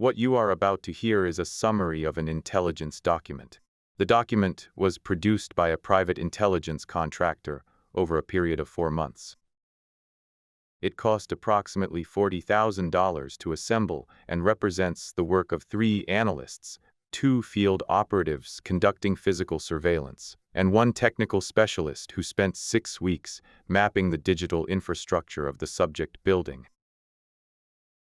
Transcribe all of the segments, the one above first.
What you are about to hear is a summary of an intelligence document. The document was produced by a private intelligence contractor over a period of 4 months. It cost approximately $40,000 to assemble and represents the work of 3 analysts, 2 field operatives conducting physical surveillance, and 1 technical specialist who spent 6 weeks mapping the digital infrastructure of the subject building.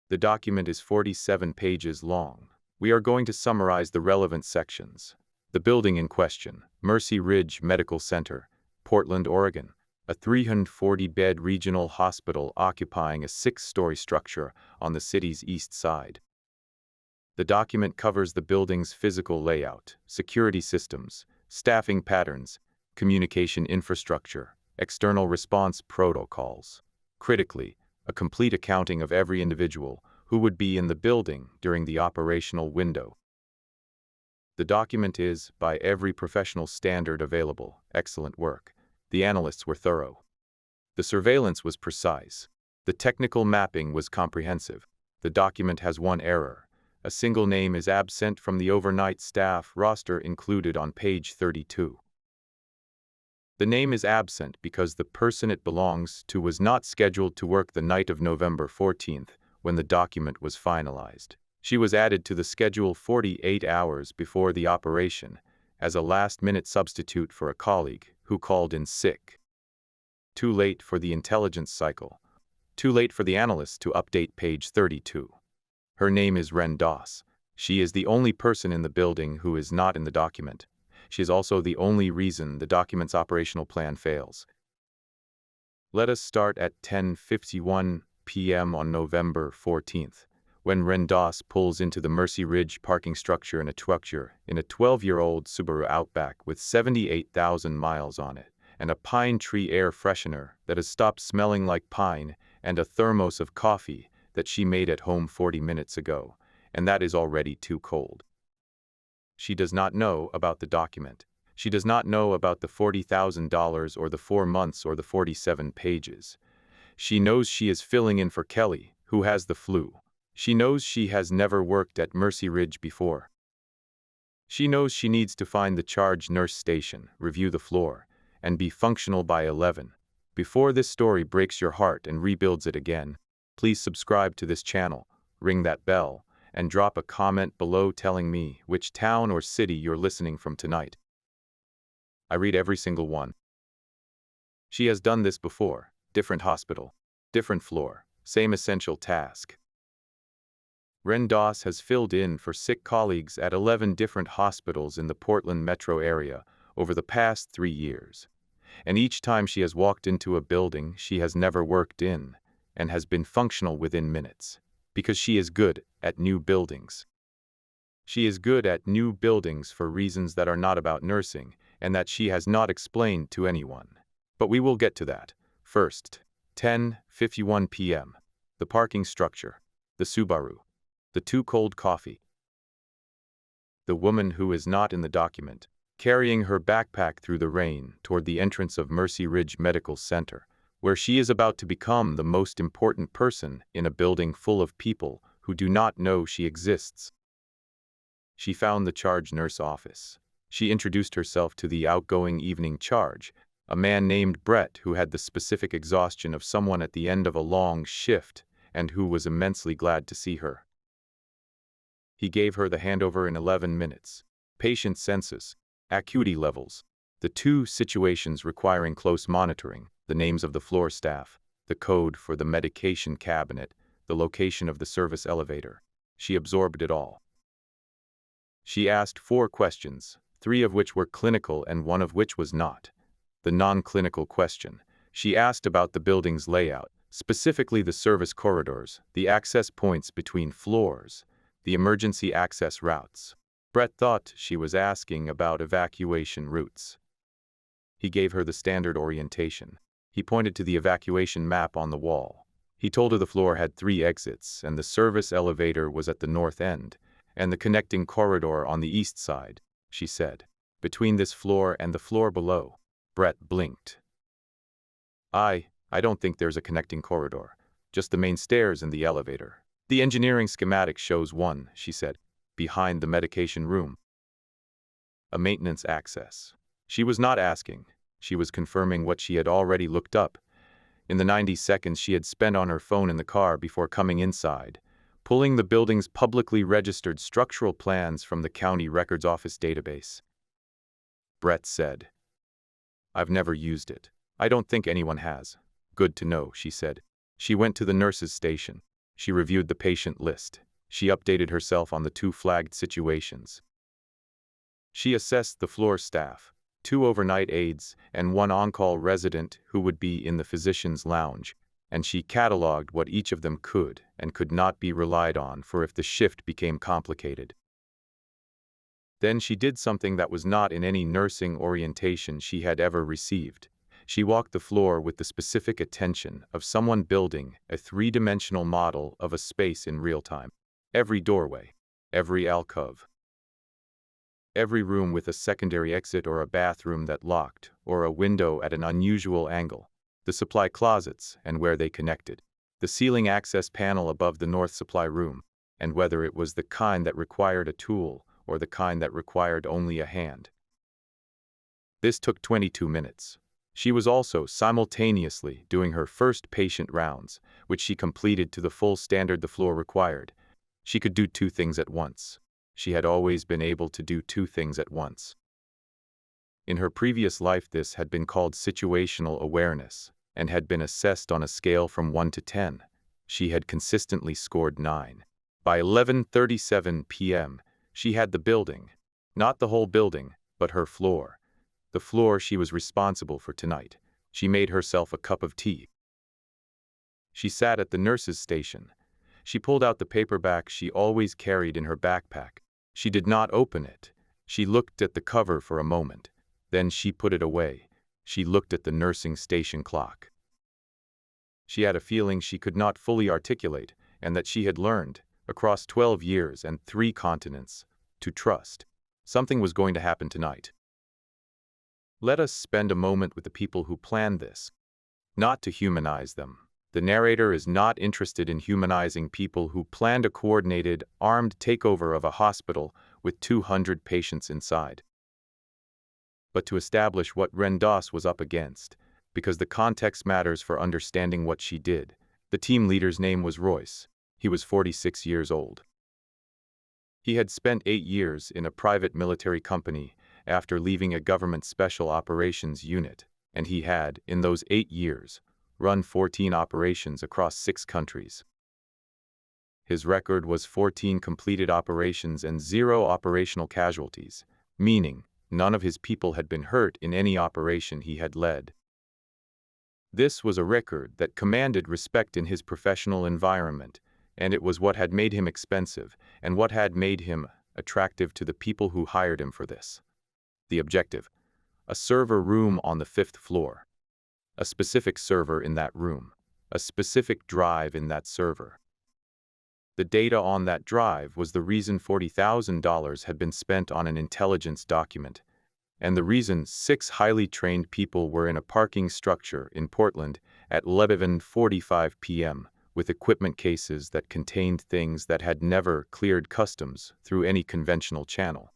The document is 47 pages long. We are going to summarize the relevant sections. The building in question, Mercy Ridge Medical Center, Portland, Oregon, a 340-bed regional hospital occupying a 6-story structure on the city's east side. The document covers the building's physical layout, security systems, staffing patterns, communication infrastructure, external response protocols. Critically, a complete accounting of every individual who would be in the building during the operational window. The document is, by every professional standard available, excellent work. The analysts were thorough. The surveillance was precise. The technical mapping was comprehensive. The document has 1 error. A single name is absent from the overnight staff roster included on page 32. The name is absent because the person it belongs to was not scheduled to work the night of November 14th when the document was finalized. She was added to the schedule 48 hours before the operation as a last-minute substitute for a colleague who called in sick. Too late for the intelligence cycle. Too late for the analyst to update page 32. Her name is Ren Doss. She is the only person in the building who is not in the document. She is also the only reason the document's operational plan fails. Let us start at 10:51 p.m. on November 14th, when Ren Doss pulls into the Mercy Ridge parking structure in a 12-year-old Subaru Outback with 78,000 miles on it, and a pine tree air freshener that has stopped smelling like pine, and a thermos of coffee that she made at home 40 minutes ago, and that is already too cold. She does not know about the document. She does not know about the $40,000 or the 4 months or the 47 pages. She knows she is filling in for Kelly, who has the flu. She knows she has never worked at Mercy Ridge before. She knows she needs to find the charge nurse station, review the floor, and be functional by 11. Before this story breaks your heart and rebuilds it again, please subscribe to this channel, ring that bell, and drop a comment below telling me which town or city you're listening from tonight. I read every single one. She has done this before. Different hospital, different floor, same essential task. Ren Doss has filled in for sick colleagues at 11 different hospitals in the Portland metro area over the past 3 years. And each time she has walked into a building she has never worked in, and has been functional within minutes. Because she is good at new buildings. She is good at new buildings for reasons that are not about nursing, and that she has not explained to anyone. But we will get to that. First, 10:51 p.m. The parking structure, the Subaru, the too cold coffee. The woman who is not in the document, carrying her backpack through the rain toward the entrance of Mercy Ridge Medical Center, where she is about to become the most important person in a building full of people who do not know she exists. She found the charge nurse office. She introduced herself to the outgoing evening charge, a man named Brett who had the specific exhaustion of someone at the end of a long shift and who was immensely glad to see her. He gave her the handover in 11 minutes. Patient census, acuity levels, the 2 situations requiring close monitoring, the names of the floor staff, the code for the medication cabinet, the location of the service elevator. She absorbed it all. She asked 4 questions, 3 of which were clinical and 1 of which was not. The non-clinical question, she asked about the building's layout, specifically the service corridors, the access points between floors, the emergency access routes. Brett thought she was asking about evacuation routes. He gave her the standard orientation. He pointed to the evacuation map on the wall. He told her the floor had 3 exits, and the service elevator was at the north end, and the connecting corridor on the east side, she said. Between this floor and the floor below. Brett blinked. I don't think there's a connecting corridor, just the main stairs and the elevator. The engineering schematic shows one, she said, behind the medication room. A maintenance access. She was not asking. She was confirming what she had already looked up in the 90 seconds she had spent on her phone in the car before coming inside, pulling the building's publicly registered structural plans from the county records office database. Brett said, "I've never used it. I don't think anyone has." "Good to know," she said. She went to the nurse's station. She reviewed the patient list. She updated herself on the 2 flagged situations. She assessed the floor staff, 2 overnight aides, and 1 on-call resident who would be in the physician's lounge, and she cataloged what each of them could and could not be relied on for if the shift became complicated. Then she did something that was not in any nursing orientation she had ever received. She walked the floor with the specific attention of someone building a 3-dimensional model of a space in real time. Every doorway, every alcove, every room with a secondary exit or a bathroom that locked, or a window at an unusual angle, the supply closets and where they connected, the ceiling access panel above the north supply room, and whether it was the kind that required a tool or the kind that required only a hand. This took 22 minutes. She was also simultaneously doing her first patient rounds, which she completed to the full standard the floor required. She could do 2 things at once. She had always been able to do 2 things at once. In her previous life, this had been called situational awareness and had been assessed on a scale from 1 to 10. She had consistently scored 9. By 11:37 p.m., she had the building, not the whole building, but her floor. The floor she was responsible for tonight. She made herself a cup of tea. She sat at the nurse's station. She pulled out the paperback she always carried in her backpack. She did not open it. She looked at the cover for a moment. Then she put it away. She looked at the nursing station clock. She had a feeling she could not fully articulate, and that she had learned, across 12 years and 3 continents, to trust. Something was going to happen tonight. Let us spend a moment with the people who planned this. Not to humanize them. The narrator is not interested in humanizing people who planned a coordinated, armed takeover of a hospital with 200 patients inside, but to establish what Rendas was up against, because the context matters for understanding what she did. The team leader's name was Royce. He was 46 years old. He had spent 8 years in a private military company after leaving a government special operations unit, and he had, in those 8 years, run 14 operations across 6 countries. His record was 14 completed operations and 0 operational casualties, meaning none of his people had been hurt in any operation he had led. This was a record that commanded respect in his professional environment, and it was what had made him expensive and what had made him attractive to the people who hired him for this. The objective: a server room on the 5th floor. A specific server in that room. A specific drive in that server. The data on that drive was the reason $40,000 had been spent on an intelligence document, and the reason 6 highly trained people were in a parking structure in Portland at 11:45 p.m. with equipment cases that contained things that had never cleared customs through any conventional channel.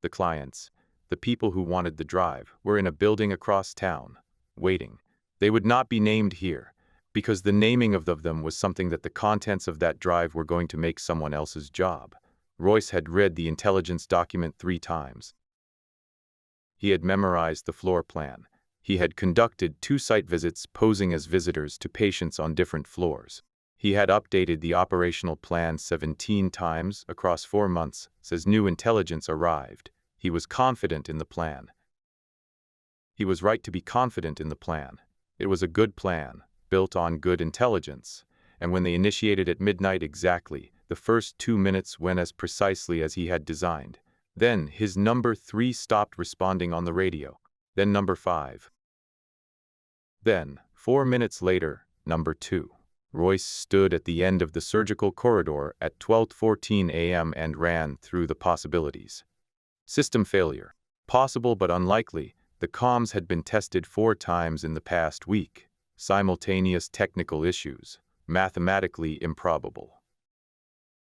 The clients, the people who wanted the drive, were in a building across town, waiting. They would not be named here, because the naming of them was something that the contents of that drive were going to make someone else's job. Royce had read the intelligence document 3 times. He had memorized the floor plan. He had conducted 2 site visits posing as visitors to patients on different floors. He had updated the operational plan 17 times across 4 months as new intelligence arrived. He was confident in the plan. He was right to be confident in the plan. It was a good plan, built on good intelligence, and when they initiated at midnight exactly, the first 2 minutes went as precisely as he had designed. Then his number 3 stopped responding on the radio. Then number 5. Then, 4 minutes later, number 2. Royce stood at the end of the surgical corridor at 12:14 a.m. and ran through the possibilities. System failure. Possible but unlikely. The comms had been tested 4 times in the past week. Simultaneous technical issues. Mathematically improbable.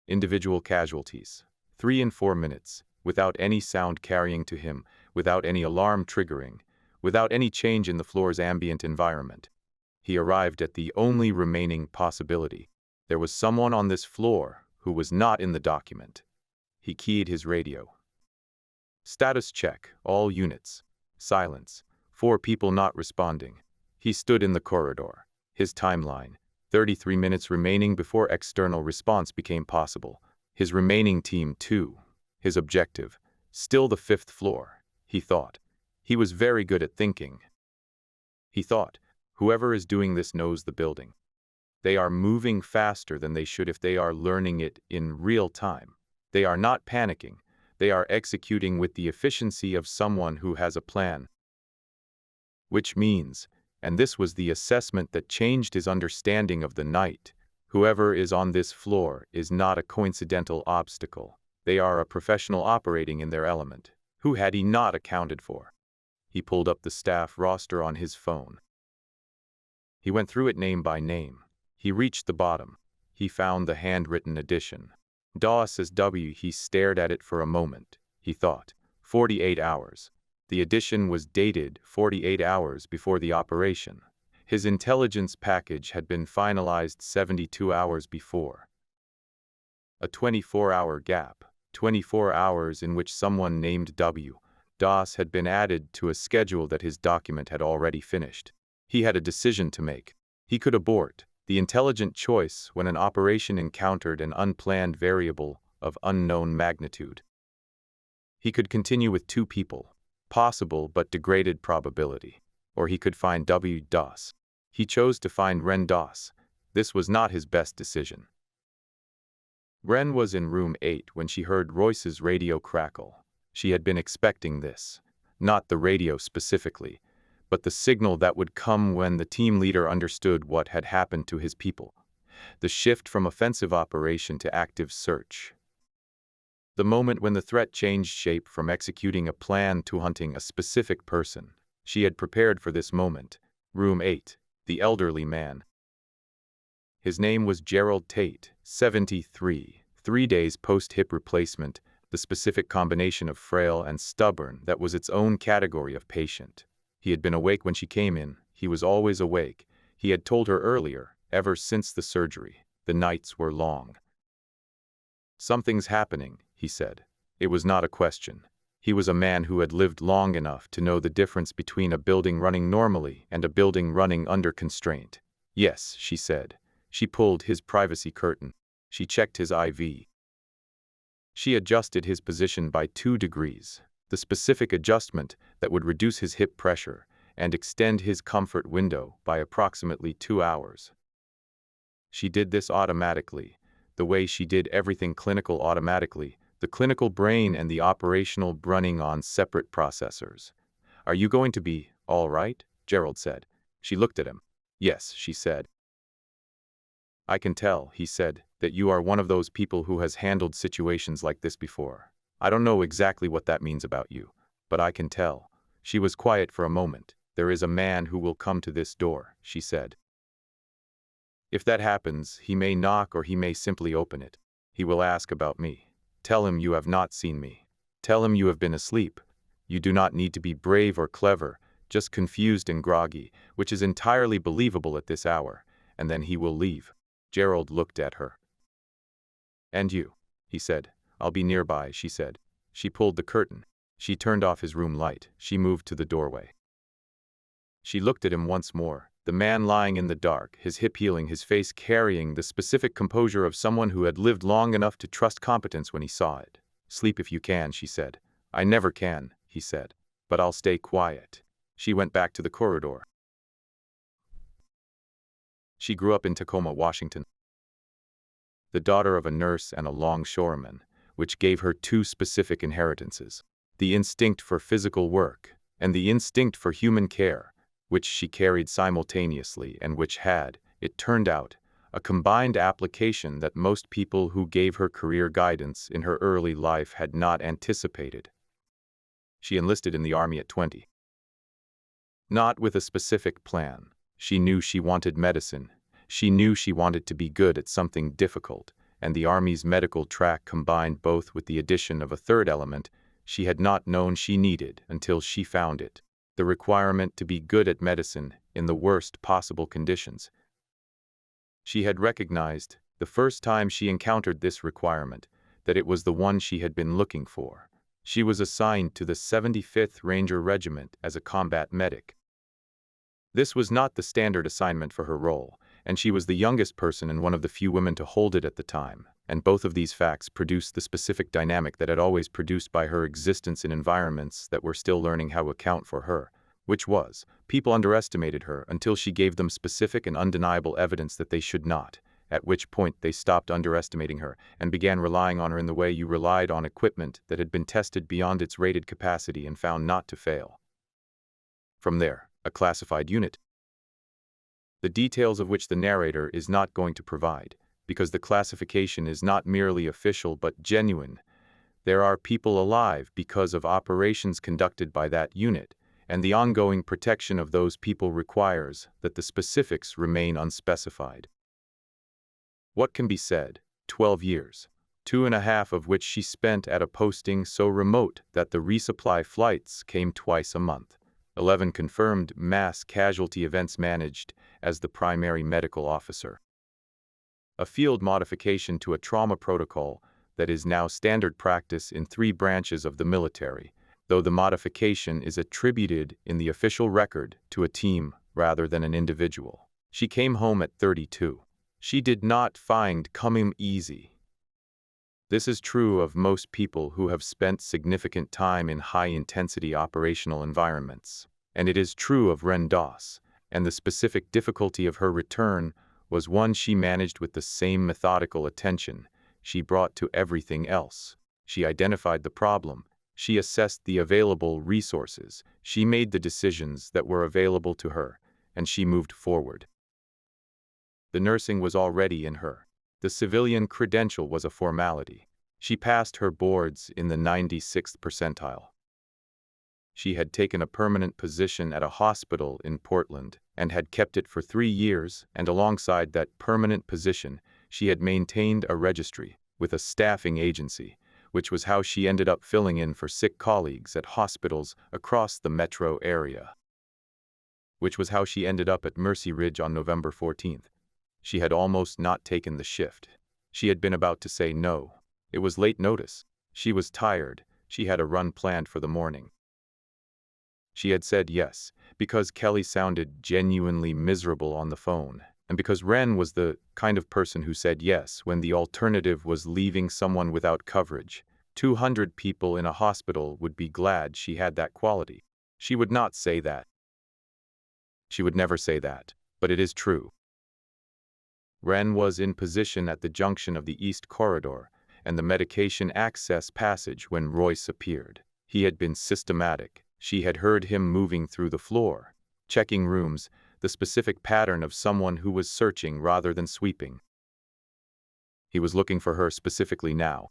Individual casualties. 3 in 4 minutes, without any sound carrying to him, without any alarm triggering, without any change in the floor's ambient environment. He arrived at the only remaining possibility. There was someone on this floor who was not in the document. He keyed his radio. Status check, all units. Silence. 4 people not responding. He stood in the corridor. His timeline. 33 minutes remaining before external response became possible. His remaining team, too. His objective. Still the 5th floor, he thought. He was very good at thinking. He thought, whoever is doing this knows the building. They are moving faster than they should if they are learning it in real time. They are not panicking. They are executing with the efficiency of someone who has a plan. Which means, and this was the assessment that changed his understanding of the night, whoever is on this floor is not a coincidental obstacle. They are a professional operating in their element. Who had he not accounted for? He pulled up the staff roster on his phone. He went through it name by name. He reached the bottom. He found the handwritten edition. DOS as W. He stared at it for a moment. He thought, 48 hours. The edition was dated 48 hours before the operation. His intelligence package had been finalized 72 hours before. A 24-hour gap, 24 hours in which someone named W. DOS had been added to a schedule that his document had already finished. He had a decision to make. He could abort, the intelligent choice when an operation encountered an unplanned variable of unknown magnitude. He could continue with 2 people, possible but degraded probability, or he could find W. DOS. He chose to find Ren DOS. This was not his best decision. Ren was in room 8 when she heard Royce's radio crackle. She had been expecting this, not the radio specifically, but the signal that would come when the team leader understood what had happened to his people. The shift from offensive operation to active search. The moment when the threat changed shape from executing a plan to hunting a specific person. She had prepared for this moment. Room 8, the elderly man. His name was Gerald Tate, 73, 3 days post-hip replacement, the specific combination of frail and stubborn that was its own category of patient. He had been awake when she came in. He was always awake. He had told her earlier, ever since the surgery. The nights were long. Something's happening, he said. It was not a question. He was a man who had lived long enough to know the difference between a building running normally and a building running under constraint. Yes, she said. She pulled his privacy curtain. She checked his IV. She adjusted his position by 2 degrees, the specific adjustment that would reduce his hip pressure and extend his comfort window by approximately 2 hours. She did this automatically, the way she did everything clinical automatically, the clinical brain and the operational running on separate processors. Are you going to be all right? Gerald said. She looked at him. Yes, she said. I can tell, he said, that you are one of those people who has handled situations like this before. I don't know exactly what that means about you, but I can tell. She was quiet for a moment. There is a man who will come to this door, she said. If that happens, he may knock or he may simply open it. He will ask about me. Tell him you have not seen me. Tell him you have been asleep. You do not need to be brave or clever, just confused and groggy, which is entirely believable at this hour, and then he will leave. Gerald looked at her. And you, he said. I'll be nearby, she said. She pulled the curtain. She turned off his room light. She moved to the doorway. She looked at him once more. The man lying in the dark, his hip healing, his face carrying the specific composure of someone who had lived long enough to trust competence when he saw it. Sleep if you can, she said. I never can, he said. But I'll stay quiet. She went back to the corridor. She grew up in Tacoma, Washington, the daughter of a nurse and a longshoreman, which gave her 2 specific inheritances: the instinct for physical work and the instinct for human care, which she carried simultaneously and which had, it turned out, a combined application that most people who gave her career guidance in her early life had not anticipated. She enlisted in the Army at 20. Not with a specific plan. She knew she wanted medicine. She knew she wanted to be good at something difficult, and the Army's medical track combined both with the addition of a third element she had not known she needed until she found it: the requirement to be good at medicine in the worst possible conditions. She had recognized, the first time she encountered this requirement, that it was the one she had been looking for. She was assigned to the 75th Ranger Regiment as a combat medic. This was not the standard assignment for her role, and she was the youngest person and one of the few women to hold it at the time, and both of these facts produced the specific dynamic that had always produced by her existence in environments that were still learning how to account for her, which was, people underestimated her until she gave them specific and undeniable evidence that they should not, at which point they stopped underestimating her and began relying on her in the way you relied on equipment that had been tested beyond its rated capacity and found not to fail. From there, a classified unit, the details of which the narrator is not going to provide, because the classification is not merely official but genuine. There are people alive because of operations conducted by that unit, and the ongoing protection of those people requires that the specifics remain unspecified. What can be said? 12 years, 2.5 of which she spent at a posting so remote that the resupply flights came twice a month. 11 confirmed mass casualty events managed as the primary medical officer. A field modification to a trauma protocol that is now standard practice in 3 branches of the military, though the modification is attributed in the official record to a team rather than an individual. She came home at 32. She did not find coming easy. This is true of most people who have spent significant time in high-intensity operational environments, and it is true of Ren Doss, and the specific difficulty of her return was one she managed with the same methodical attention she brought to everything else. She identified the problem, she assessed the available resources, she made the decisions that were available to her, and she moved forward. The nursing was already in her. The civilian credential was a formality. She passed her boards in the 96th percentile. She had taken a permanent position at a hospital in Portland and had kept it for 3 years, and alongside that permanent position, she had maintained a registry with a staffing agency, which was how she ended up filling in for sick colleagues at hospitals across the metro area. Which was how she ended up at Mercy Ridge on November 14th. She had almost not taken the shift. She had been about to say no. It was late notice. She was tired. She had a run planned for the morning. She had said yes, because Kelly sounded genuinely miserable on the phone, and because Ren was the kind of person who said yes when the alternative was leaving someone without coverage. 200 people in a hospital would be glad she had that quality. She would not say that. She would never say that, but it is true. Ren was in position at the junction of the East Corridor and the medication access passage when Royce appeared. He had been systematic. She had heard him moving through the floor, checking rooms, the specific pattern of someone who was searching rather than sweeping. He was looking for her specifically now.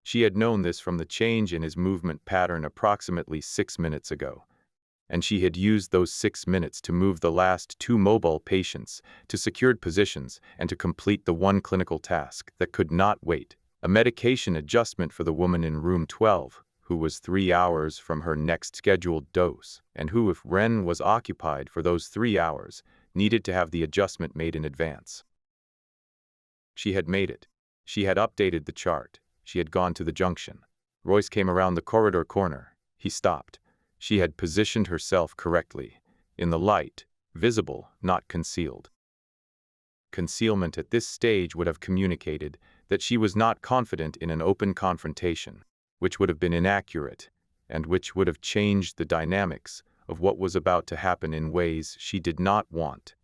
She had known this from the change in his movement pattern approximately 6 minutes ago, and she had used those 6 minutes to move the last 2 mobile patients to secured positions and to complete the one clinical task that could not wait, a medication adjustment for the woman in room 12, who was 3 hours from her next scheduled dose, and who, if Ren was occupied for those 3 hours, needed to have the adjustment made in advance. She had made it. She had updated the chart. She had gone to the junction. Royce came around the corridor corner. He stopped. She had positioned herself correctly, in the light, visible, not concealed. Concealment at this stage would have communicated that she was not confident in an open confrontation, which would have been inaccurate, and which would have changed the dynamics of what was about to happen in ways she did not want.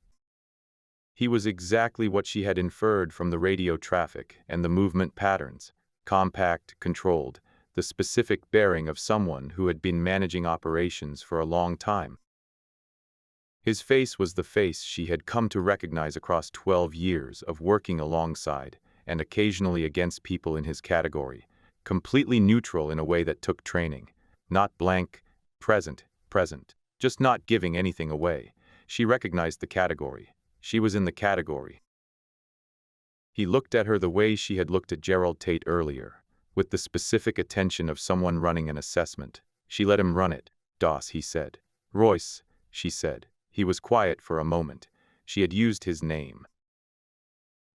He was exactly what she had inferred from the radio traffic and the movement patterns, compact, controlled, the specific bearing of someone who had been managing operations for a long time. His face was the face she had come to recognize across 12 years of working alongside and occasionally against people in his category, completely neutral in a way that took training, not blank, present, just not giving anything away. She recognized the category. She was in the category. He looked at her the way she had looked at Gerald Tate earlier, with the specific attention of someone running an assessment. She let him run it. Doss, he said. Royce, she said. He was quiet for a moment. She had used his name.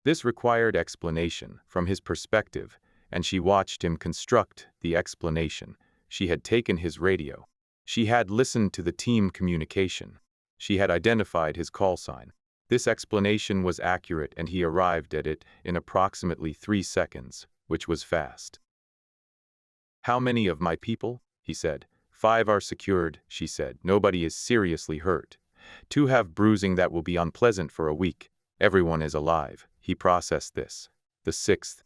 This required explanation from his perspective, and she watched him construct the explanation. She had taken his radio. She had listened to the team communication. She had identified his call sign. This explanation was accurate, and he arrived at it in approximately 3 seconds, which was fast. How many of my people? He said. 5 are secured, she said. Nobody is seriously hurt. 2 have bruising that will be unpleasant for a week. Everyone is alive. He processed this. The 6th.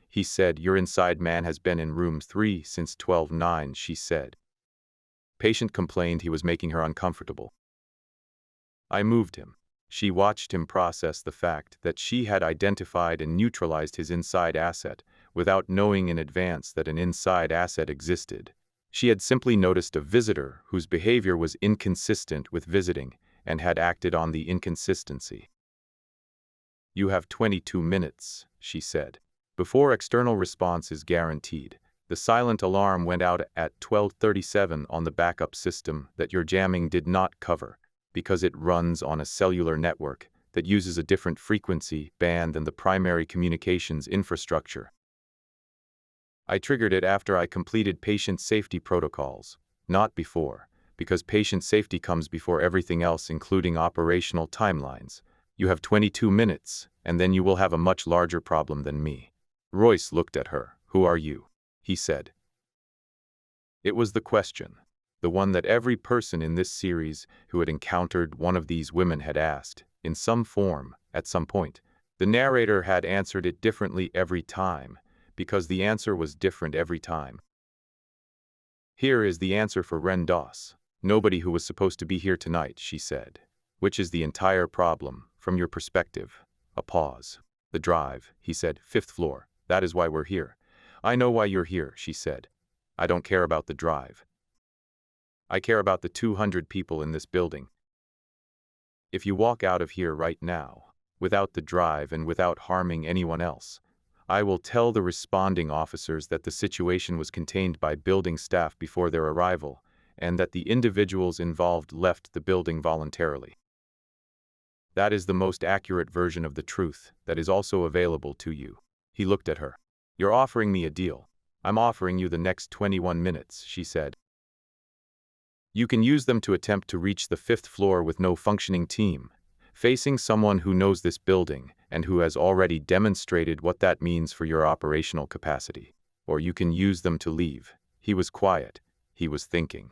He said, your inside man has been in room 3 since 12:09, she said. Patient complained he was making her uncomfortable. I moved him. She watched him process the fact that she had identified and neutralized his inside asset without knowing in advance that an inside asset existed. She had simply noticed a visitor whose behavior was inconsistent with visiting and had acted on the inconsistency. You have 22 minutes, she said. Before external response is guaranteed, the silent alarm went out at 12:37 on the backup system that your jamming did not cover, because it runs on a cellular network that uses a different frequency band than the primary communications infrastructure. I triggered it after I completed patient safety protocols, not before, because patient safety comes before everything else, including operational timelines. You have 22 minutes, and then you will have a much larger problem than me. Royce looked at her. Who are you? He said. It was the question, the one that every person in this series who had encountered one of these women had asked, in some form, at some point. The narrator had answered it differently every time, because the answer was different every time. Here is the answer for Ren Doss. Nobody who was supposed to be here tonight, she said. Which is the entire problem, from your perspective. A pause. The drive, he said. 5th floor. That is why we're here. I know why you're here, she said. I don't care about the drive. I care about the 200 people in this building. If you walk out of here right now, without the drive and without harming anyone else, I will tell the responding officers that the situation was contained by building staff before their arrival, and that the individuals involved left the building voluntarily. That is the most accurate version of the truth that is also available to you. He looked at her. You're offering me a deal. I'm offering you the next 21 minutes, she said. You can use them to attempt to reach the 5th floor with no functioning team, facing someone who knows this building and who has already demonstrated what that means for your operational capacity. Or you can use them to leave. He was quiet. He was thinking.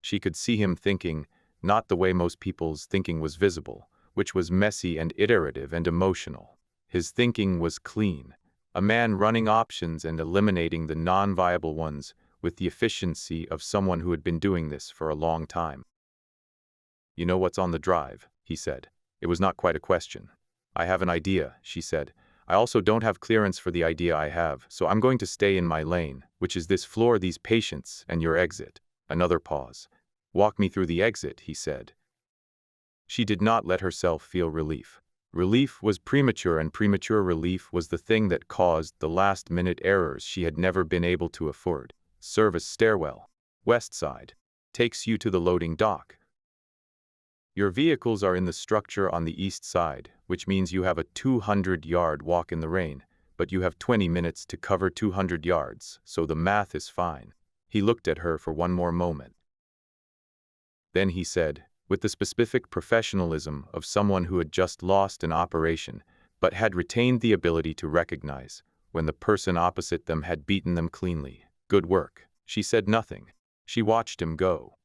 She could see him thinking, not the way most people's thinking was visible, which was messy and iterative and emotional. His thinking was clean. A man running options and eliminating the non-viable ones with the efficiency of someone who had been doing this for a long time. You know what's on the drive, he said. It was not quite a question. I have an idea, she said. I also don't have clearance for the idea I have, so I'm going to stay in my lane, which is this floor, these patients, and your exit. Another pause. Walk me through the exit, he said. She did not let herself feel relief. Relief was premature, and premature relief was the thing that caused the last-minute errors she had never been able to afford. Service stairwell. West side. Takes you to the loading dock. Your vehicles are in the structure on the east side, which means you have a 200-yard walk in the rain, but you have 20 minutes to cover 200 yards, so the math is fine. He looked at her for one more moment. Then he said, with the specific professionalism of someone who had just lost an operation, but had retained the ability to recognize when the person opposite them had beaten them cleanly. Good work. She said nothing. She watched him go.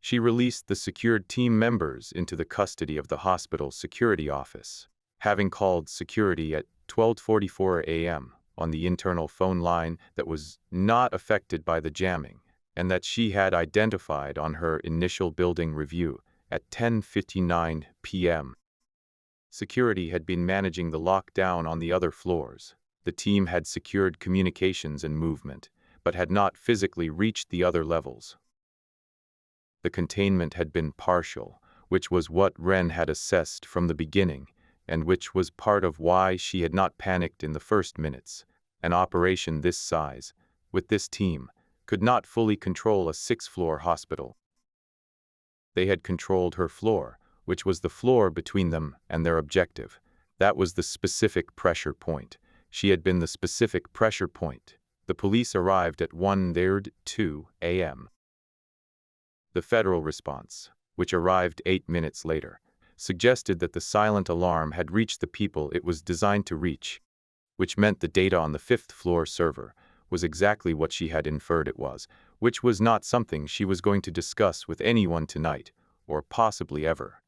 She released the secured team members into the custody of the hospital security office, having called security at 12:44 a.m. on the internal phone line that was not affected by the jamming, and that she had identified on her initial building review at 10:59 p.m. Security had been managing the lockdown on the other floors. The team had secured communications and movement, but had not physically reached the other levels. The containment had been partial, which was what Ren had assessed from the beginning, and which was part of why she had not panicked in the first minutes. An operation this size, with this team, could not fully control a six-floor hospital. They had controlled her floor, which was the floor between them and their objective. That was the specific pressure point. She had been the specific pressure point. The police arrived at 1:02 a.m. The federal response, which arrived 8 minutes later, suggested that the silent alarm had reached the people it was designed to reach, which meant the data on the fifth-floor server was exactly what she had inferred it was, which was not something she was going to discuss with anyone tonight, or possibly ever.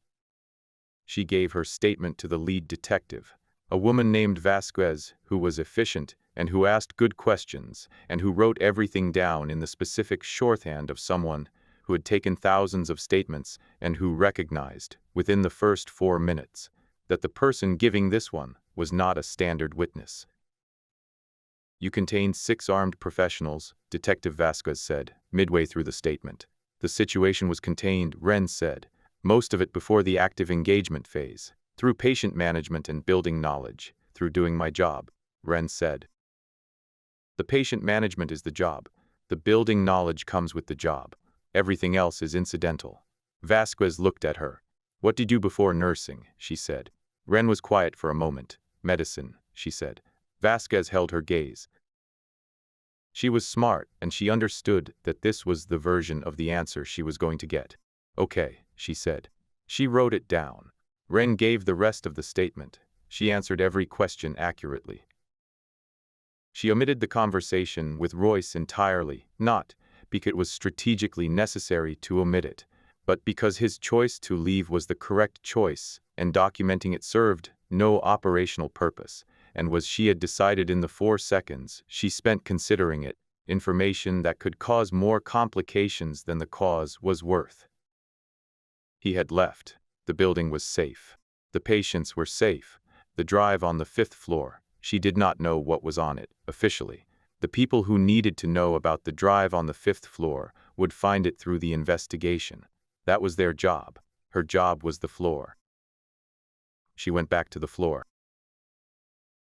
She gave her statement to the lead detective, a woman named Vasquez, who was efficient and who asked good questions and who wrote everything down in the specific shorthand of someone who had taken thousands of statements and who recognized, within the first 4 minutes, that the person giving this one was not a standard witness. "You contained 6 armed professionals," Detective Vasquez said, midway through the statement. "The situation was contained," Ren said, "most of it before the active engagement phase, through patient management and building knowledge, through doing my job," Ren said. "The patient management is the job. The building knowledge comes with the job. Everything else is incidental." Vasquez looked at her. "What did you do before nursing?" she said. Ren was quiet for a moment. "Medicine," she said. Vasquez held her gaze. She was smart, and she understood that this was the version of the answer she was going to get. "Okay," she said. She wrote it down. Ren gave the rest of the statement. She answered every question accurately. She omitted the conversation with Royce entirely, not because it was strategically necessary to omit it, but because his choice to leave was the correct choice, and documenting it served no operational purpose, and was she had decided in the 4 seconds she spent considering it, information that could cause more complications than the cause was worth. He had left. The building was safe. The patients were safe. The drive on the 5th floor, she did not know what was on it, officially. The people who needed to know about the drive on the 5th floor would find it through the investigation. That was their job. Her job was the floor. She went back to the floor.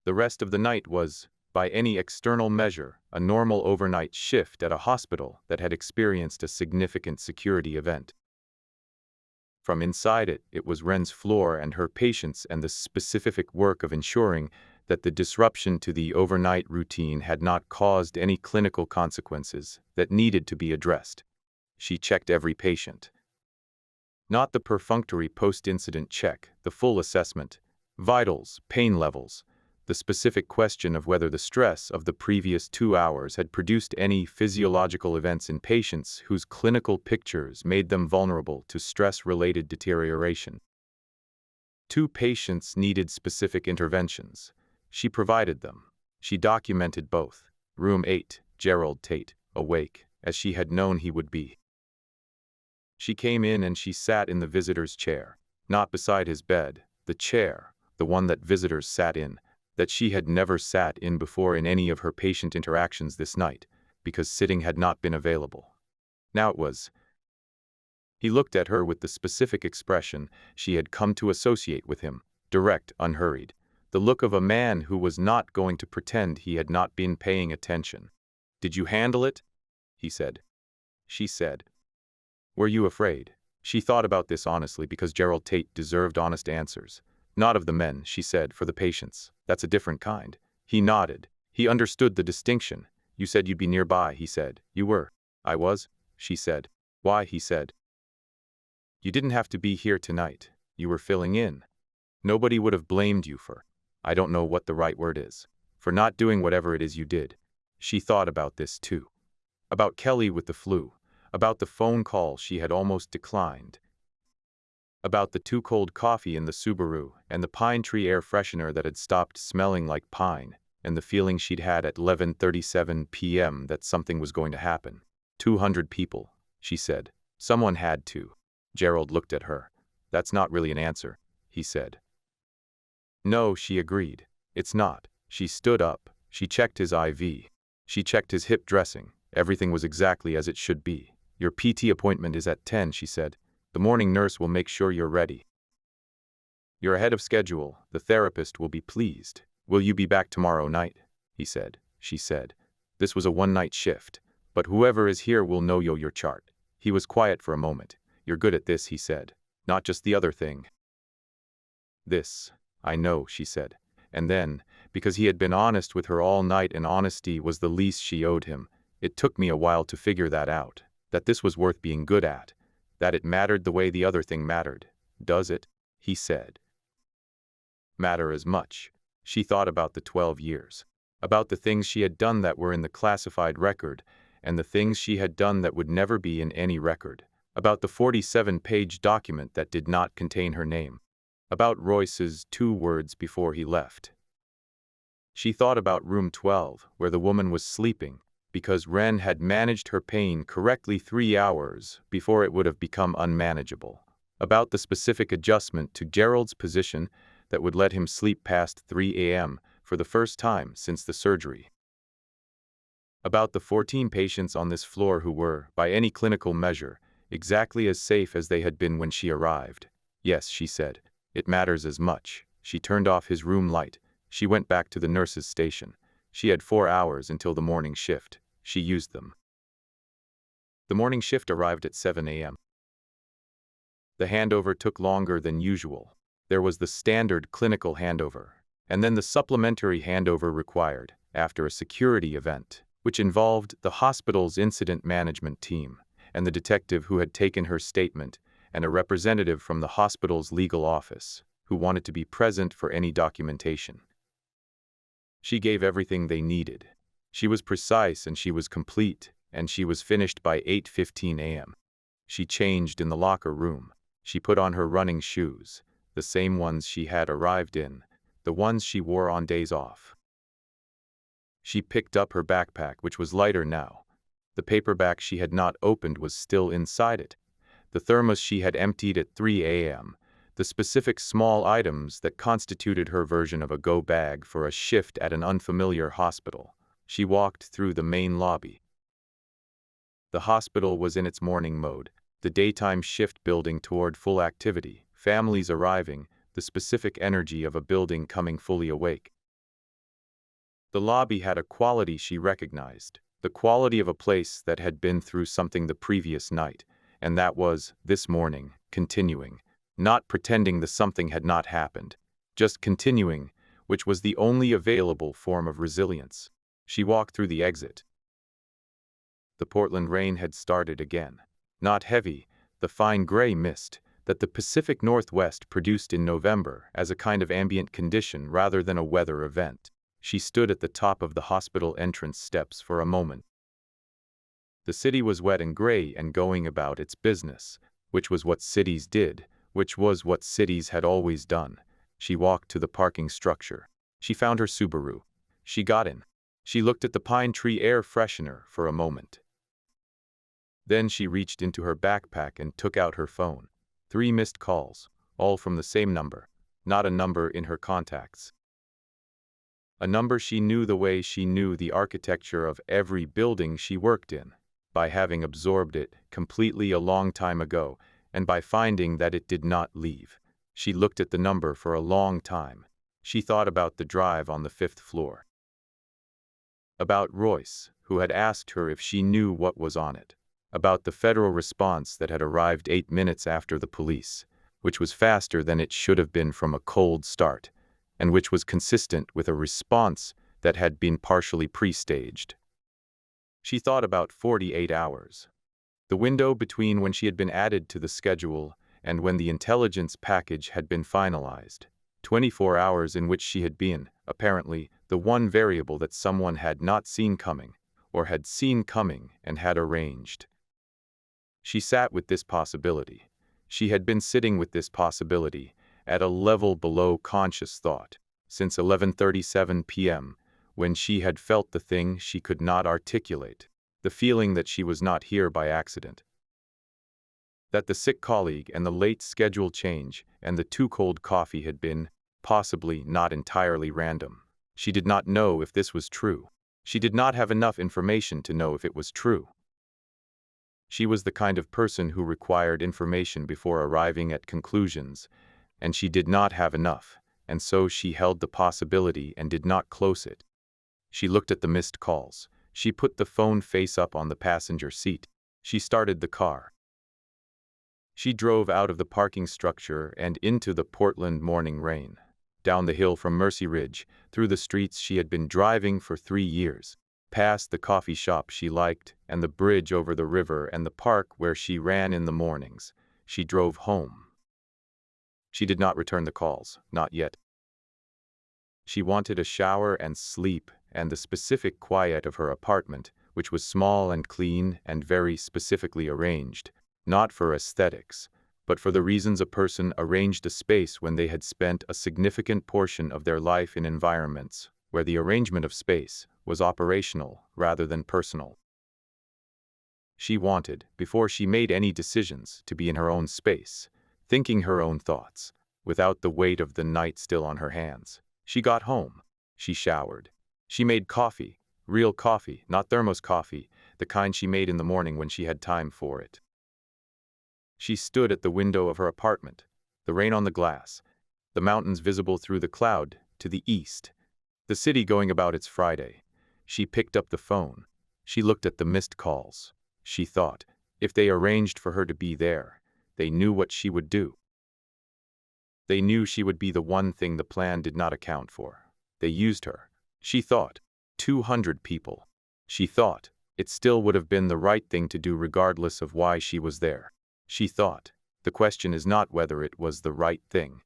The rest of the night was, by any external measure, a normal overnight shift at a hospital that had experienced a significant security event. From inside it, it was Ren's floor and her patients and the specific work of ensuring that the disruption to the overnight routine had not caused any clinical consequences that needed to be addressed. She checked every patient. Not the perfunctory post-incident check, the full assessment, vitals, pain levels, the specific question of whether the stress of the previous 2 hours had produced any physiological events in patients whose clinical pictures made them vulnerable to stress-related deterioration. 2 patients needed specific interventions. She provided them. She documented both. Room 8, Gerald Tate, awake, as she had known he would be. She came in and she sat in the visitor's chair, not beside his bed, the chair, the one that visitors sat in, that she had never sat in before in any of her patient interactions this night, because sitting had not been available. Now it was. He looked at her with the specific expression she had come to associate with him, direct, unhurried, the look of a man who was not going to pretend he had not been paying attention. "Did you handle it?" he said. She said. "Were you afraid?" She thought about this honestly because Gerald Tate deserved honest answers. "Not of the men," she said, "for the patients. That's a different kind." He nodded. He understood the distinction. "You said you'd be nearby," he said. "You were." "I was," she said. "Why?" he said. "You didn't have to be here tonight. You were filling in. Nobody would have blamed you for, I don't know what the right word is, for not doing whatever it is you did." She thought about this too. About Kelly with the flu. About the phone call she had almost declined. About the too cold coffee in the Subaru and the pine tree air freshener that had stopped smelling like pine, and the feeling she'd had at 11:37 p.m. that something was going to happen. 200 people, she said. Someone had to. Gerald looked at her. "That's not really an answer," he said. "No," she agreed. "It's not." She stood up. She checked his IV. She checked his hip dressing. Everything was exactly as it should be. "Your PT appointment is at 10, she said. The morning nurse will make sure you're ready. You're ahead of schedule. The therapist will be pleased. Will you be back tomorrow night? He said. She said. This was a one-night shift, but whoever is here will know your chart. He was quiet for a moment. You're good at this, he said. Not just the other thing. This, I know, she said. And then, because he had been honest with her all night and honesty was the least she owed him, it took me a while to figure that out. That this was worth being good at. That it mattered the way the other thing mattered. Does it? He said. Matter as much. She thought about the 12 years. About the things she had done that were in the classified record, and the things she had done that would never be in any record. About the 47-page document that did not contain her name. About Royce's 2 words before he left. She thought about room 12, where the woman was sleeping, because Wren had managed her pain correctly 3 hours before it would have become unmanageable. About the specific adjustment to Gerald's position that would let him sleep past 3 a.m. for the first time since the surgery. About the 14 patients on this floor who were, by any clinical measure, exactly as safe as they had been when she arrived. Yes, she said, it matters as much. She turned off his room light. She went back to the nurse's station. She had 4 hours until the morning shift. She used them. The morning shift arrived at 7 a.m. The handover took longer than usual. There was the standard clinical handover, and then the supplementary handover required, after a security event, which involved the hospital's incident management team, and the detective who had taken her statement, and a representative from the hospital's legal office, who wanted to be present for any documentation. She gave everything they needed. She was precise and she was complete, and she was finished by 8:15 a.m. She changed in the locker room. She put on her running shoes, the same ones she had arrived in, the ones she wore on days off. She picked up her backpack, which was lighter now. The paperback she had not opened was still inside it. The thermos she had emptied at 3 a.m., the specific small items that constituted her version of a go bag for a shift at an unfamiliar hospital. She walked through the main lobby. The hospital was in its morning mode, the daytime shift building toward full activity, families arriving, the specific energy of a building coming fully awake. The lobby had a quality she recognized, the quality of a place that had been through something the previous night, and that was, this morning, continuing, not pretending the something had not happened, just continuing, which was the only available form of resilience. She walked through the exit. The Portland rain had started again. Not heavy, the fine gray mist that the Pacific Northwest produced in November as a kind of ambient condition rather than a weather event. She stood at the top of the hospital entrance steps for a moment. The city was wet and gray and going about its business, which was what cities did, which was what cities had always done. She walked to the parking structure. She found her Subaru. She got in. She looked at the pine tree air freshener for a moment. Then she reached into her backpack and took out her phone. 3 missed calls, all from the same number, not a number in her contacts. A number she knew the way she knew the architecture of every building she worked in, by having absorbed it completely a long time ago, and by finding that it did not leave. She looked at the number for a long time. She thought about the drive on the 5th floor. About Royce, who had asked her if she knew what was on it. About the federal response that had arrived 8 minutes after the police, which was faster than it should have been from a cold start, and which was consistent with a response that had been partially pre-staged. She thought about 48 hours. The window between when she had been added to the schedule and when the intelligence package had been finalized. 24 hours in which she had been, apparently, the one variable that someone had not seen coming, or had seen coming and had arranged. She sat with this possibility. She had been sitting with this possibility at a level below conscious thought since 11:37 p.m., when she had felt the thing she could not articulate, the feeling that she was not here by accident. That the sick colleague and the late schedule change and the too cold coffee had been, possibly not entirely random. She did not know if this was true. She did not have enough information to know if it was true. She was the kind of person who required information before arriving at conclusions, and she did not have enough, and so she held the possibility and did not close it. She looked at the missed calls. She put the phone face up on the passenger seat. She started the car. She drove out of the parking structure and into the Portland morning rain, down the hill from Mercy Ridge, through the streets she had been driving for 3 years, past the coffee shop she liked and the bridge over the river and the park where she ran in the mornings. She drove home. She did not return the calls, not yet. She wanted a shower and sleep and the specific quiet of her apartment, which was small and clean and very specifically arranged, not for aesthetics, but for the reasons a person arranged a space when they had spent a significant portion of their life in environments where the arrangement of space was operational rather than personal. She wanted, before she made any decisions, to be in her own space, thinking her own thoughts, without the weight of the night still on her hands. She got home. She showered. She made coffee, real coffee, not thermos coffee, the kind she made in the morning when she had time for it. She stood at the window of her apartment, the rain on the glass, the mountains visible through the cloud to the east, the city going about its Friday. She picked up the phone. She looked at the missed calls. She thought, if they arranged for her to be there, they knew what she would do. They knew she would be the one thing the plan did not account for. They used her. She thought, 200 people. She thought, it still would have been the right thing to do regardless of why she was there. She thought, the question is not whether it was the right thing.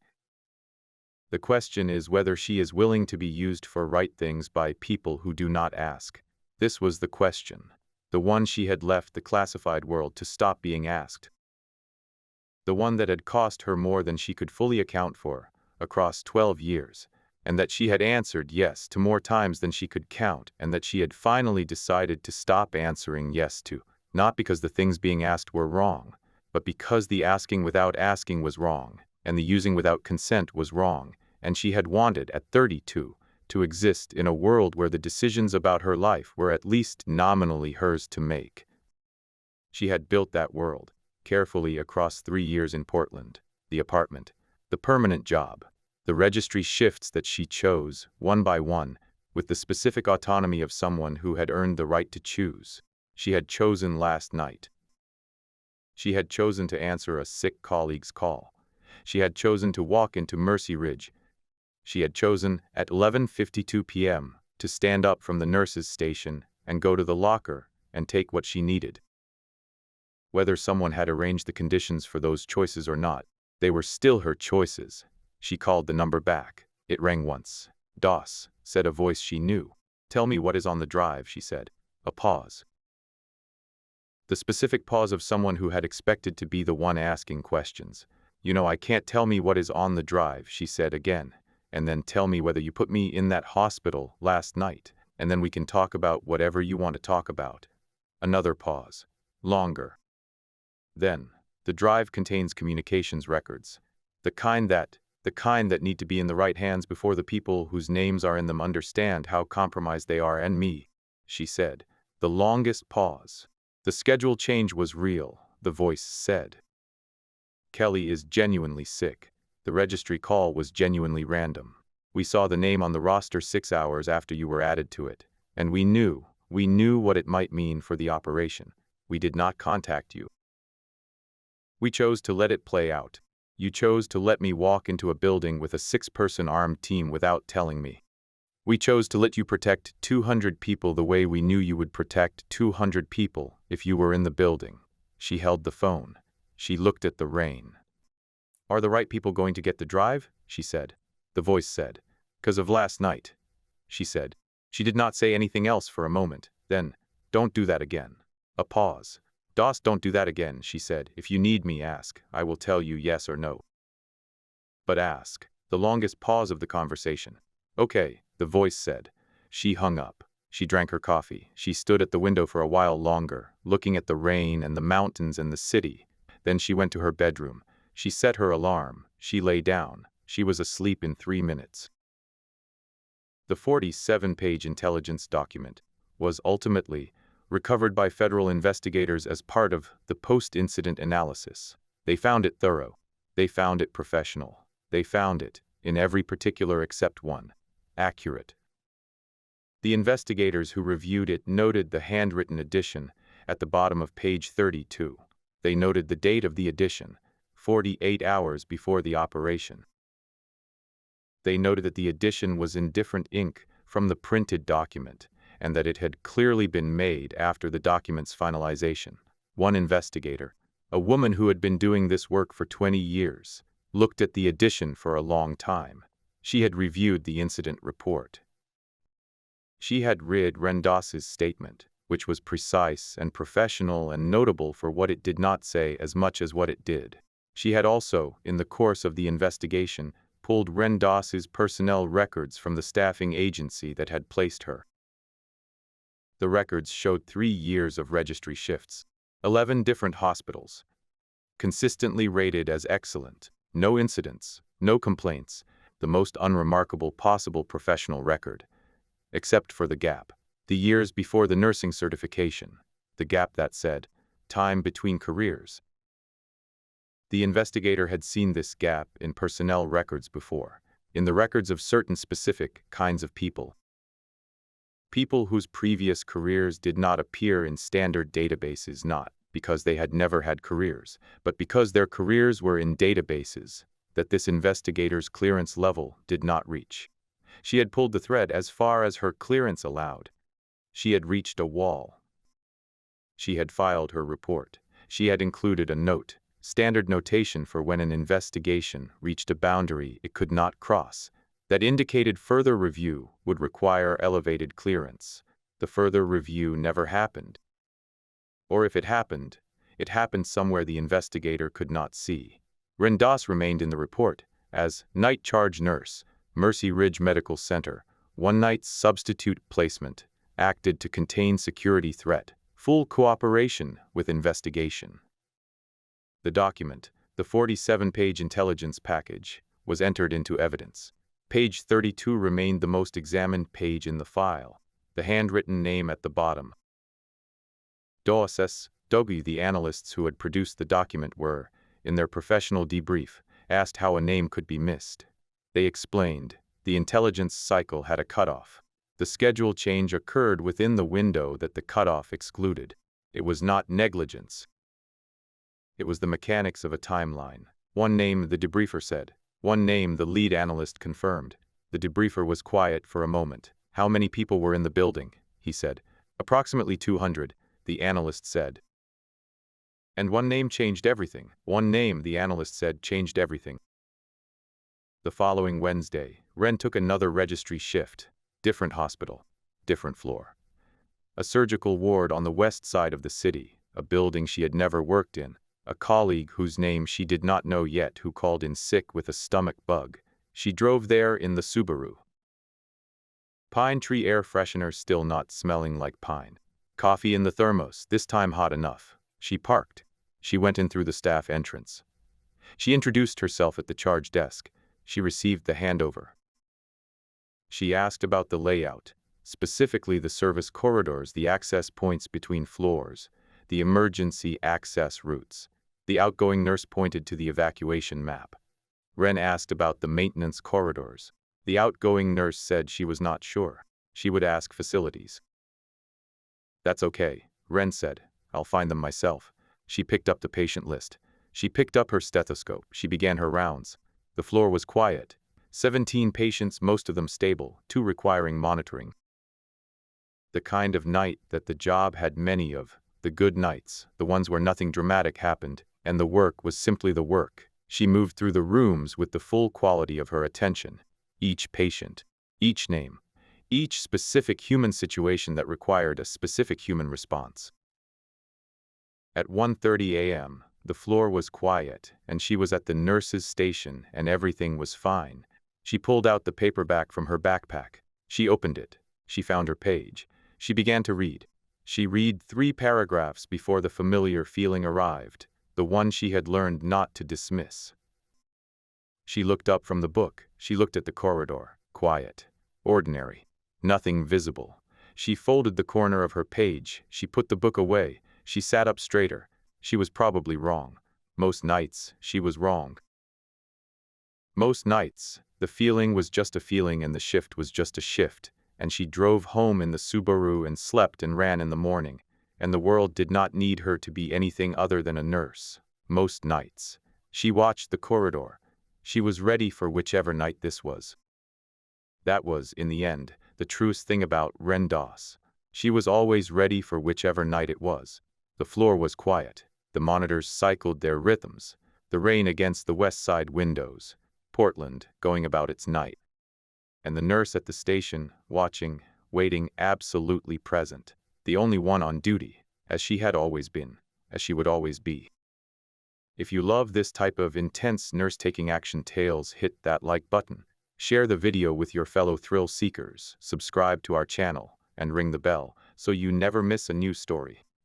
The question is whether she is willing to be used for right things by people who do not ask. This was the question, the one she had left the classified world to stop being asked. The one that had cost her more than she could fully account for, across 12 years, and that she had answered yes to more times than she could count, and that she had finally decided to stop answering yes to, not because the things being asked were wrong, but because the asking without asking was wrong, and the using without consent was wrong, and she had wanted, at 32, to exist in a world where the decisions about her life were at least nominally hers to make. She had built that world, carefully across 3 years in Portland, the apartment, the permanent job, the registry shifts that she chose, one by one, with the specific autonomy of someone who had earned the right to choose. She had chosen last night. She had chosen to answer a sick colleague's call. She had chosen to walk into Mercy Ridge. She had chosen, at 11:52 p.m., to stand up from the nurse's station and go to the locker and take what she needed. Whether someone had arranged the conditions for those choices or not, they were still her choices. She called the number back. It rang once. "DOS," said a voice she knew. "Tell me what is on the drive," she said. A pause. The specific pause of someone who had expected to be the one asking questions. "You know, I can't tell me what is on the drive," she said again. "And then tell me whether you put me in that hospital last night, and then we can talk about whatever you want to talk about." Another pause. Longer. Then, the drive contains communications records. The kind that need to be in the right hands before the people whose names are in them understand how compromised they are. "And me," she said. The longest pause. "The schedule change was real," the voice said. "Kelly is genuinely sick. The registry call was genuinely random. We saw the name on the roster 6 hours after you were added to it, and we knew what it might mean for the operation. We did not contact you. We chose to let it play out. You chose to let me walk into a building with a 6-person armed team without telling me. We chose to let you protect 200 people the way we knew you would protect 200 people if you were in the building." She held the phone. She looked at the rain. "Are the right people going to get the drive?" she said. The voice said. "'Cause of last night," she said. She did not say anything else for a moment. Then, "Don't do that again." A pause. "DOS, don't do that again," she said. "If you need me, ask. I will tell you yes or no. But ask." The longest pause of the conversation. "Okay," the voice said. She hung up. She drank her coffee. She stood at the window for a while longer, looking at the rain and the mountains and the city. Then she went to her bedroom. She set her alarm. She lay down. She was asleep in 3 minutes. The 47-page intelligence document was ultimately recovered by federal investigators as part of the post-incident analysis. They found it thorough. They found it professional. They found it, in every particular except one, accurate. The investigators who reviewed it noted the handwritten addition at the bottom of page 32. They noted the date of the addition, 48 hours before the operation. They noted that the addition was in different ink from the printed document, and that it had clearly been made after the document's finalization. One investigator, a woman who had been doing this work for 20 years, looked at the addition for a long time. She had reviewed the incident report. She had read Rendas's statement, which was precise and professional and notable for what it did not say as much as what it did. She had also, in the course of the investigation, pulled Rendas's personnel records from the staffing agency that had placed her. The records showed 3 years of registry shifts, 11 different hospitals, consistently rated as excellent, no incidents, no complaints, the most unremarkable possible professional record, except for the gap, the years before the nursing certification, the gap that said, time between careers. The investigator had seen this gap in personnel records before, in the records of certain specific kinds of people. People whose previous careers did not appear in standard databases, not because they had never had careers, but because their careers were in databases that this investigator's clearance level did not reach. She had pulled the thread as far as her clearance allowed. She had reached a wall. She had filed her report. She had included a note, standard notation for when an investigation reached a boundary it could not cross, that indicated further review would require elevated clearance. The further review never happened. Or if it happened somewhere the investigator could not see. Rendas remained in the report as night charge nurse, Mercy Ridge Medical Center, one night's substitute placement, acted to contain security threat, full cooperation with investigation. The document, the 47-page intelligence package, was entered into evidence. Page 32 remained the most examined page in the file, the handwritten name at the bottom. Doss Dogu, the analysts who had produced the document were, in their professional debrief, asked how a name could be missed. They explained, the intelligence cycle had a cutoff. The schedule change occurred within the window that the cutoff excluded. It was not negligence. It was the mechanics of a timeline. One name, the debriefer said. One name, the lead analyst confirmed. The debriefer was quiet for a moment. How many people were in the building? He said. Approximately 200, the analyst said. And one name changed everything. One name, the analyst said, changed everything. The following Wednesday, Ren took another registry shift. Different hospital, different floor. A surgical ward on the west side of the city, a building she had never worked in. A colleague whose name she did not know yet who called in sick with a stomach bug. She drove there in the Subaru. Pine tree air freshener still not smelling like pine. Coffee in the thermos, this time hot enough. She parked. She went in through the staff entrance. She introduced herself at the charge desk. She received the handover. She asked about the layout, specifically the service corridors, the access points between floors, the emergency access routes. The outgoing nurse pointed to the evacuation map. Ren asked about the maintenance corridors. The outgoing nurse said she was not sure. She would ask facilities. That's okay, Ren said. I'll find them myself. She picked up the patient list. She picked up her stethoscope. She began her rounds. The floor was quiet. 17 patients, most of them stable, 2 requiring monitoring. The kind of night that the job had many of. The good nights, the ones where nothing dramatic happened, and the work was simply the work. She moved through the rooms with the full quality of her attention. Each patient, each name, each specific human situation that required a specific human response. At 1:30 a.m., the floor was quiet, and she was at the nurse's station, and everything was fine. She pulled out the paperback from her backpack. She opened it. She found her page. She began to read. She read 3 paragraphs before the familiar feeling arrived, the one she had learned not to dismiss. She looked up from the book. She looked at the corridor. Quiet. Ordinary. Nothing visible. She folded the corner of her page. She put the book away. She sat up straighter. She was probably wrong. Most nights, she was wrong. Most nights, the feeling was just a feeling and the shift was just a shift, and she drove home in the Subaru and slept and ran in the morning, and the world did not need her to be anything other than a nurse. Most nights. She watched the corridor. She was ready for whichever night this was. That was, in the end, the truest thing about Ren Doss. She was always ready for whichever night it was. The floor was quiet. The monitors cycled their rhythms. The rain against the west side windows. Portland, going about its night. And the nurse at the station, watching, waiting, absolutely present. The only one on duty, as she had always been, as she would always be. If you love this type of intense nurse-taking action tales, hit that like button. Share the video with your fellow thrill seekers, subscribe to our channel, and ring the bell so you never miss a new story.